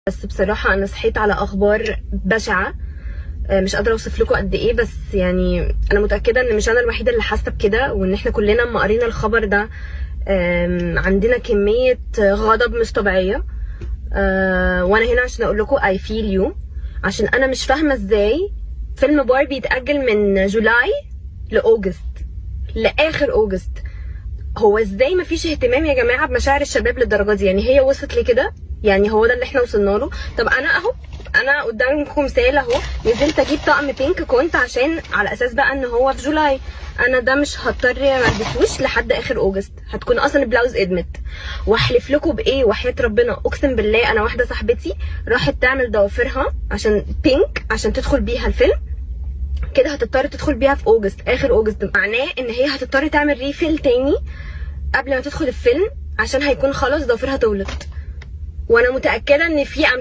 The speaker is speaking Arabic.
بس بصراحة أنا صحيت على أخبار بشعة، مش قادرة أوصف لكم قد إيه. بس يعني أنا متأكدة إن مش أنا الوحيدة اللي حاسة بكده، وإن إحنا كلنا لما قرينا الخبر ده عندنا كمية غضب مش طبيعية. وأنا هنا عشان أقول لكم I feel you، عشان أنا مش فاهمة إزاي فيلم باربي يتأجل من جولاي لأوجست، لآخر أوجست. هو إزاي مفيش اهتمام يا جماعة بمشاعر الشباب للدرجة دي؟ يعني هي وصلت لكده؟ يعني هو ده اللي احنا وصلنا له؟ طب انا اهو، انا قدامكم مثال اهو، نزلت اجيب طقم بينك كنت عشان على اساس بقى ان هو في جولاي. انا ده مش هضطر ما البسوش لحد اخر اوجست، هتكون اصلا البلاوز ادمت. واحلف لكم بايه وحياة ربنا، اقسم بالله انا واحده صاحبتي راحت تعمل ضوافرها عشان بينك عشان تدخل بيها الفيلم، كده هتضطر تدخل بيها في اوجست، اخر اوجست. معناه ان هي هتضطر تعمل ريفيل تاني قبل ما تدخل الفيلم عشان هيكون خلاص ضوافرها طولت. وانا متاكده ان في